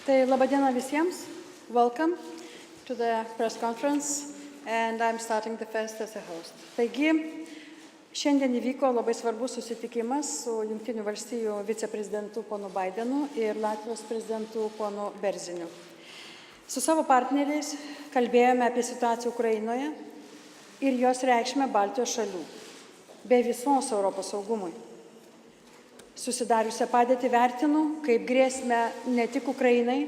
Tai laba diena visiems. Welcome to the press conference, and I'm starting the fest as a host. Taigi, šiandien įvyko labai svarbus susitikimas su Jungtinių valstijų viceprezidentu ponu Bidenu ir Latvijos prezidentu ponu Berziniu. Su savo partneriais kalbėjome apie situaciją Ukrainoje ir jos reikšmę Baltijos šalių, bei visos Europos saugumui. Susidariusią padėtį vertinu kaip grėsmę ne tik Ukrainai,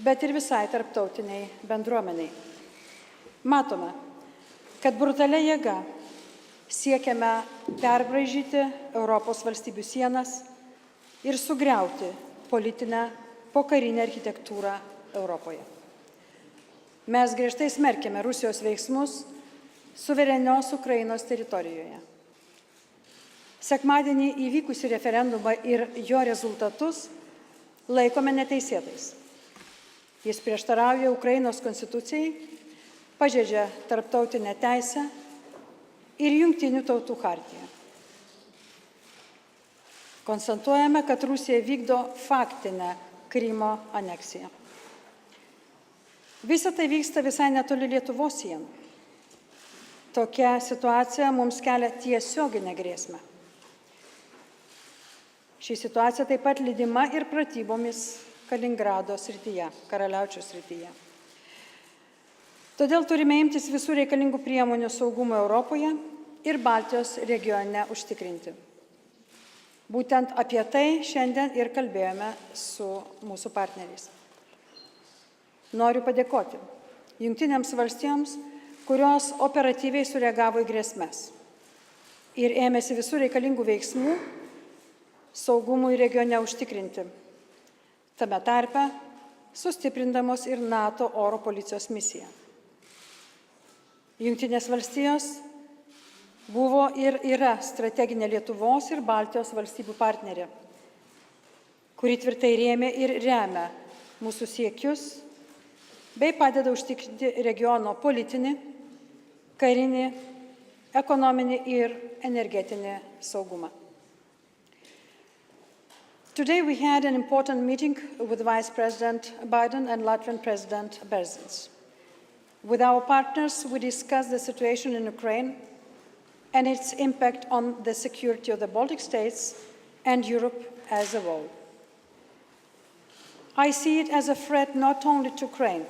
bet ir visai tarptautiniai bendruomeniai. Matome, kad brutalia jėga siekiame perbraižyti Europos valstybių sienas ir sugriauti politinę pokarinę architektūrą Europoje. Mes griežtai smerkiame Rusijos veiksmus suverenios Ukrainos teritorijoje. Sekmadienį įvykusį referendumą ir jo rezultatus laikome neteisėtais. Jis prieštarauja Ukrainos konstitucijai, pažeidžia tarptautinę teisę ir Jungtinių tautų chartiją. Konstatuojame, kad Rusija vykdo faktinę Krymo aneksiją. Visa tai vyksta visai netoli Lietuvos sienų. Tokia situacija mums kelia tiesioginę grėsmę. Ši situacija taip pat lydima ir pratybomis Kaliningrado srityje, Karaliaučiaus srityje. Todėl turime imtis visų reikalingų priemonių saugumo Europoje ir Baltijos regione užtikrinti. Būtent apie tai šiandien ir kalbėjome su mūsų partneriais. Noriu padėkoti Jungtinėms valstijoms, kurios operatyviai sureagavo į grėsmes ir ėmėsi visų reikalingų veiksmų saugumui regione užtikrinti. Tame tarpe sustiprindamos ir NATO oro policijos misiją. Jungtinės valstijos buvo ir yra strateginė Lietuvos ir Baltijos valstybių partnerė, kuri tvirtai rėmė ir remia mūsų siekius, bei padeda užtikrinti regiono politinį, karinį, ekonominį ir energetinį saugumą. Today we had an important meeting with Vice President Biden and Latvian President Berzins. With our partners, we discussed the situation in Ukraine and its impact on the security of the Baltic states and Europe as a whole. I see it as a threat not only to Ukraine,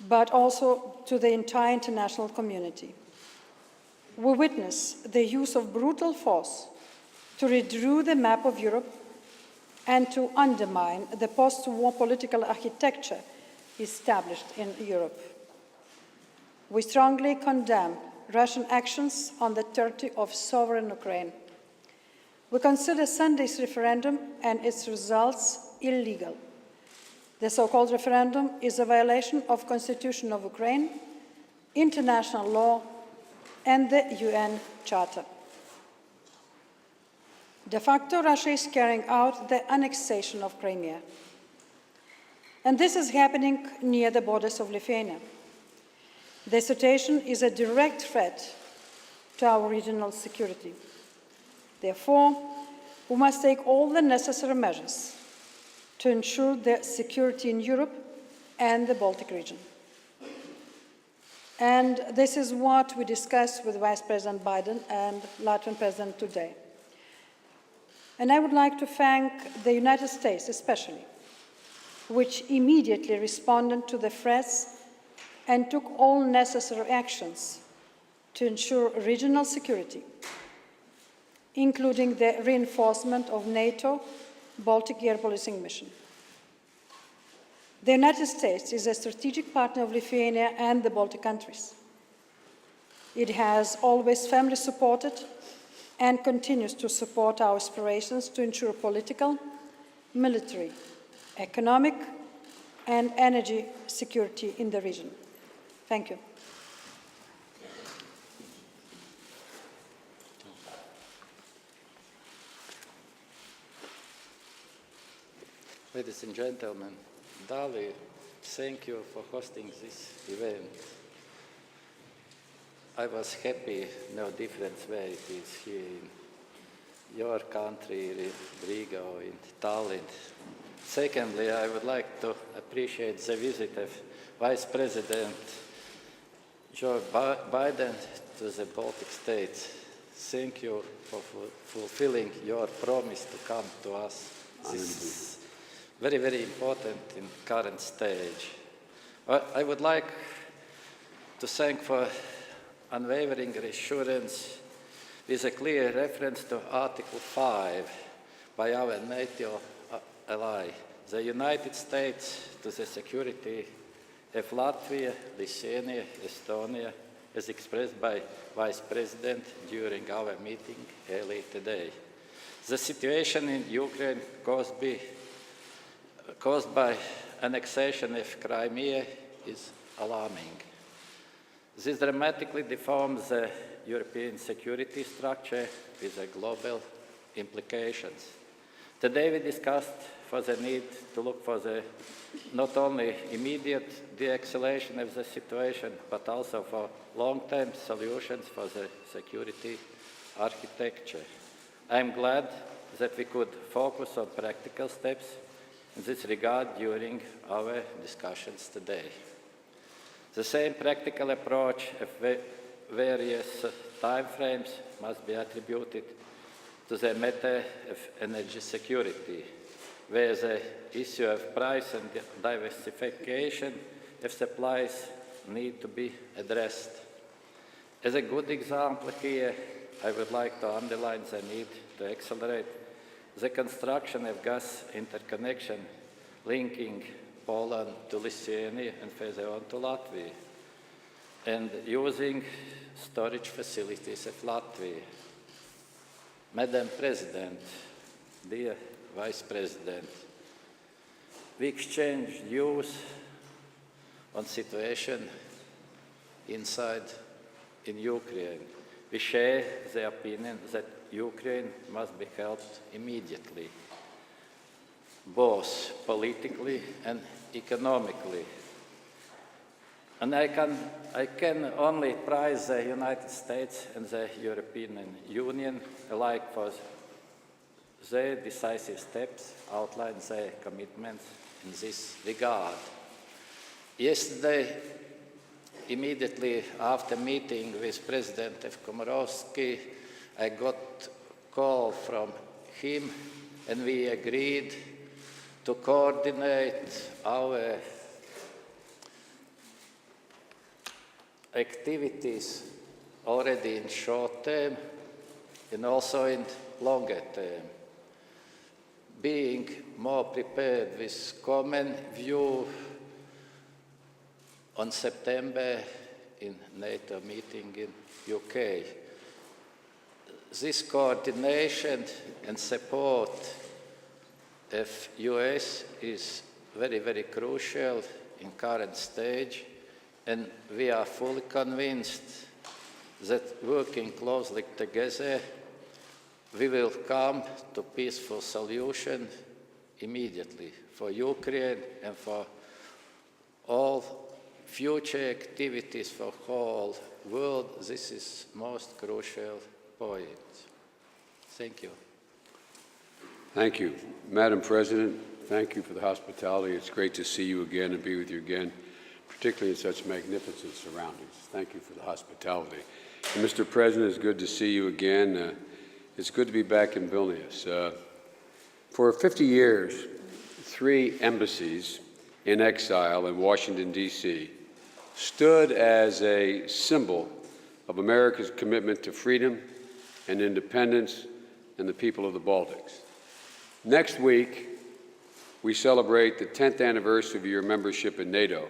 but also to the entire international community. We witness the use of brutal force to redraw the map of Europe and to undermine the post-war political architecture established in Europe. We strongly condemn Russian actions on the territory of sovereign Ukraine. We consider Sunday's referendum and its results illegal. The so-called referendum is a violation of the Constitution of Ukraine, international law, and the UN Charter. De facto, Russia is carrying out the annexation of Crimea. And this is happening near the borders of Lithuania. The situation is a direct threat to our regional security. Therefore, we must take all the necessary measures to ensure the security in Europe and the Baltic region. And this is what we discussed with Vice President Biden and Latvian President today. And I would like to thank the United States especially, which immediately responded to the threats and took all necessary actions to ensure regional security, including the reinforcement of NATO Baltic Air Policing Mission. The United States is a strategic partner of Lithuania and the Baltic countries. It has always firmly supported and continues to support our aspirations to ensure political, military, economic, and energy security in the region. Thank you. Ladies and gentlemen, Dali, thank you for hosting this event. I was happy, no difference where it is here in your country, in Riga or in Tallinn. Secondly, I would like to appreciate the visit of Vice President Joe Biden to the Baltic states. Thank you for fulfilling your promise to come to us. This is very, very important in current stage. I would like to thank for unwavering reassurance with a clear reference to Article 5 by our NATO ally, the United States, to the security of Latvia, Lithuania, Estonia, as expressed by Vice President during our meeting earlier today. The situation in Ukraine caused by annexation of Crimea is alarming. This dramatically deforms the European security structure with the global implications. Today we discussed for the need to look for the not only immediate de-escalation of the situation, but also for long-term solutions for the security architecture. I am glad that we could focus on practical steps in this regard during our discussions today. The same practical approach of various timeframes must be attributed to the matter of energy security, where the issue of price and diversification of supplies need to be addressed. As a good example here, I would like to underline the need to accelerate the construction of gas interconnection linking Poland to Lithuania and further on to Latvia, and using storage facilities of Latvia. Madam President, dear Vice President, we exchanged views on situation inside in Ukraine. We share the opinion that Ukraine must be helped immediately, both politically and economically. And I can only praise the United States and the European Union alike for their decisive steps, outline their commitments in this regard. Yesterday, immediately after meeting with President Komorowski, I got a call from him, and we agreed to coordinate our activities already in short term and also in longer term, being more prepared with common view on September in NATO meeting in UK. This coordination and support of US is very, very crucial in current stage, and we are fully convinced that working closely together, we will come to peaceful solution immediately for Ukraine and for all future activities for whole world. This is most crucial point. Thank you. Thank you. Madam President, thank you for the hospitality. It's great to see you again and be with you again, particularly in such magnificent surroundings. Thank you for the hospitality. And Mr. President, it's good to see you again. It's good to be back in Vilnius. For 50 years, 3 embassies in exile in Washington, D.C. stood as a symbol of America's commitment to freedom and independence and the people of the Baltics. Next week, we celebrate the 10th anniversary of your membership in NATO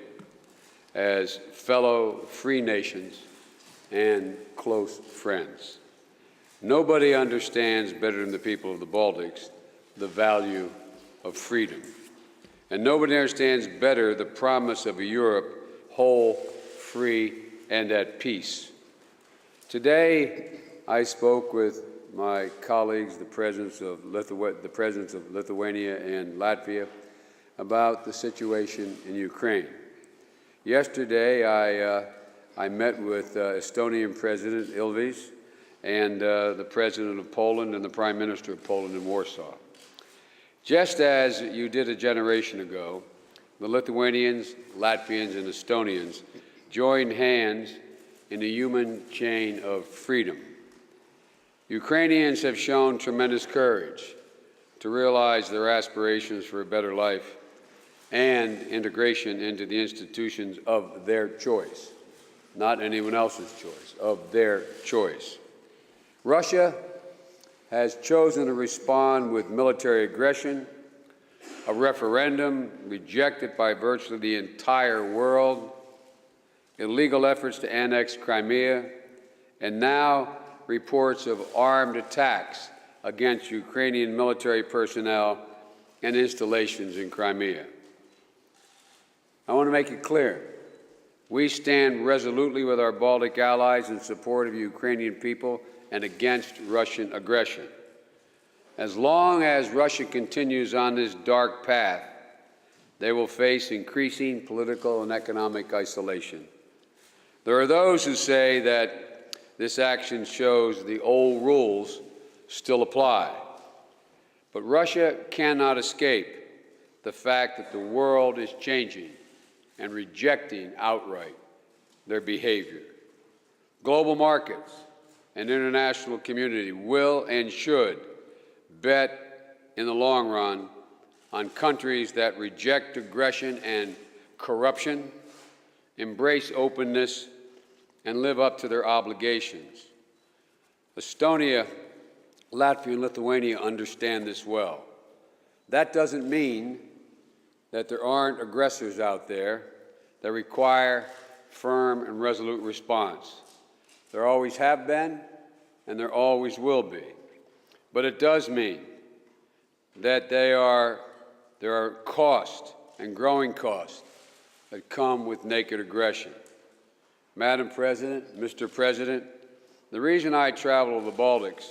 as fellow free nations and close friends. Nobody understands better than the people of the Baltics the value of freedom. And nobody understands better the promise of a Europe whole, free, and at peace. Today, I spoke with my colleagues, the presidents of Lithuania and Latvia, about the situation in Ukraine. Yesterday, I met with Estonian President Ilves and the President of Poland and the Prime Minister of Poland in Warsaw. Just as you did a generation ago, the Lithuanians, Latvians, and Estonians joined hands in a human chain of freedom. Ukrainians have shown tremendous courage to realize their aspirations for a better life and integration into the institutions of their choice, not anyone else's choice, of their choice. Russia has chosen to respond with military aggression, a referendum rejected by virtually the entire world, illegal efforts to annex Crimea, and now reports of armed attacks against Ukrainian military personnel and installations in Crimea. I want to make it clear, we stand resolutely with our Baltic allies in support of the Ukrainian people and against Russian aggression. As long as Russia continues on this dark path, they will face increasing political and economic isolation. There are those who say that this action shows the old rules still apply. But Russia cannot escape the fact that the world is changing and rejecting outright their behavior. Global markets and international community will and should bet in the long run on countries that reject aggression and corruption, embrace openness, and live up to their obligations. Estonia, Latvia, and Lithuania understand this well. That doesn't mean that there aren't aggressors out there that require firm and resolute response. There always have been, and there always will be. But it does mean that there are costs and growing costs that come with naked aggression. Madam President, Mr. President, the reason I traveled to the Baltics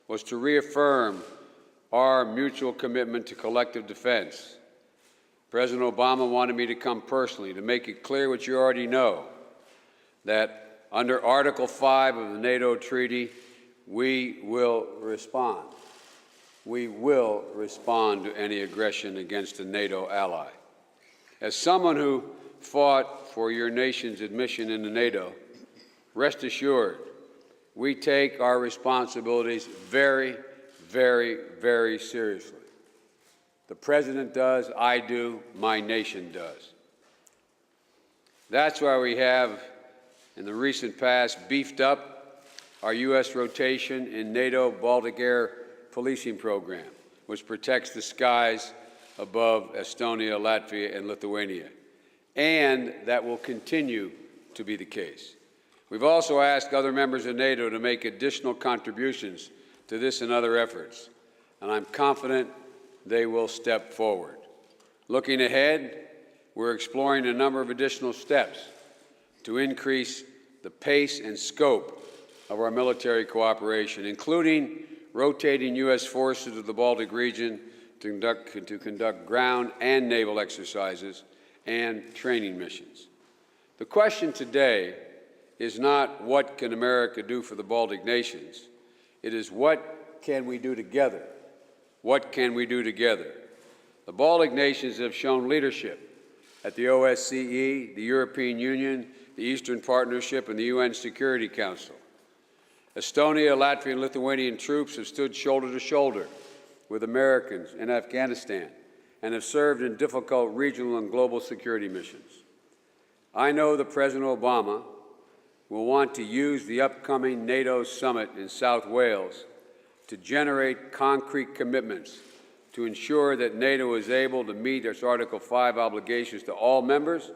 was to reaffirm our mutual commitment to collective defense. President Obama wanted me to come personally to make it clear what you already know, that under Article 5 of the NATO treaty, we will respond. We will respond to any aggression against a NATO ally. As someone who fought for your nation's admission into NATO, rest assured, we take our responsibilities very, very, very seriously. The President does, I do, my nation does. That's why we have, in the recent past, beefed up our U.S. rotation in NATO Baltic Air Policing Program, which protects the skies above Estonia, Latvia, and Lithuania. And that will continue to be the case. We've also asked other members of NATO to make additional contributions to this and other efforts, and I'm confident they will step forward. Looking ahead, we're exploring a number of additional steps to increase the pace and scope of our military cooperation, including rotating U.S. forces to the Baltic region to conduct ground and naval exercises and training missions. The question today is not what can America do for the Baltic nations, it is what can we do together? What can we do together? The Baltic nations have shown leadership at the OSCE, the European Union, the Eastern Partnership, and the UN Security Council. Estonia, Latvia, and Lithuanian troops have stood shoulder to shoulder with Americans in Afghanistan and have served in difficult regional and global security missions. I know that President Obama will want to use the upcoming NATO summit in South Wales to generate concrete commitments to ensure that NATO is able to meet its Article 5 obligations to all members,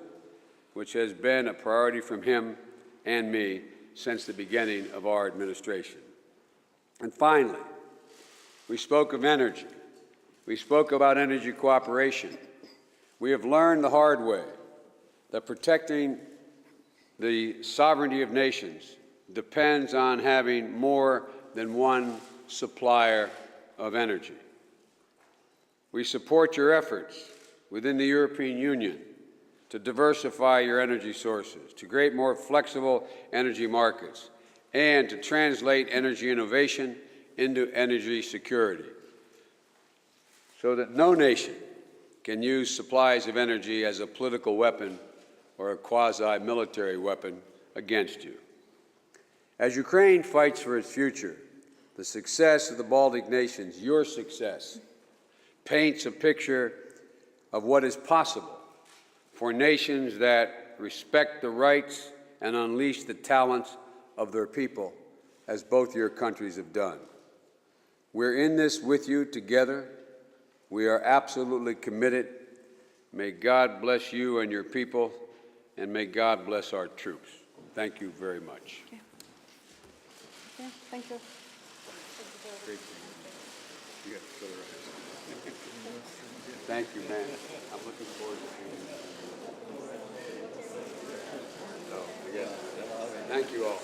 which has been a priority from him and me since the beginning of our administration. And finally, we spoke of energy. We spoke about energy cooperation. We have learned the hard way that protecting the sovereignty of nations depends on having more than one supplier of energy. We support your efforts within the European Union to diversify your energy sources, to create more flexible energy markets, and to translate energy innovation into energy security. so that no nation can use supplies of energy as a political weapon or a quasi-military weapon against you. As Ukraine fights for its future, the success of the Baltic nations, your success, paints a picture of what is possible for nations that respect the rights and unleash the talents of their people, as both your countries have done. We're in this with you together. We are absolutely committed. May God bless you and your people, and may God bless our troops. Thank you very much. Okay. Okay, thank you. Great to meet you. You got to fill her eyes. Thank you, man. I'm looking forward to seeing you. So, again, thank you all.